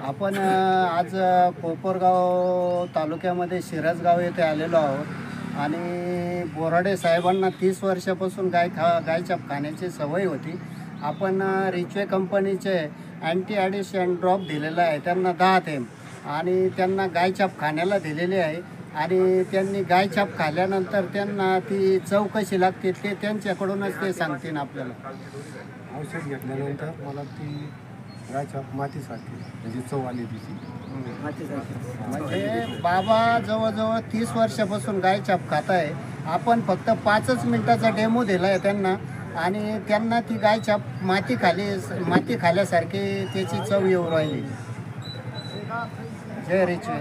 आपण आज कोपरगाव तालुक्यामध्ये शिरसगाव येथे आलेलो आहोत आणि बोराडे साहेबांना 30 वर्षापासून गायछाप खाण्याची सवय होती. आपण रिचवे कंपनीचे अँटी ॲडिशन ड्रॉप दिलेला आहे त्यांना 10 थेंब आणि त्यांना गायछाप खाण्याला दिलेली आहे आणि त्यांनी गायछाप खाल्ल्यानंतर त्यांना ती चव कशी लागते ते त्यांच्याकडूनच ते सांगतील आपल्याला. औषध घेतल्यानंतर मला ती गायछाप मातीसारखी म्हणजे चव आली तिची. म्हणजे बाबा जवळजवळ 30 वर्षापासून गायछाप खात आहे. आपण फक्त 5च मिनिटाचा डेमो दिला आहे त्यांना आणि त्यांना ती गायछाप माती खाल्ल्यासारखी त्याची चव येऊ राहिली. जय रिचवे.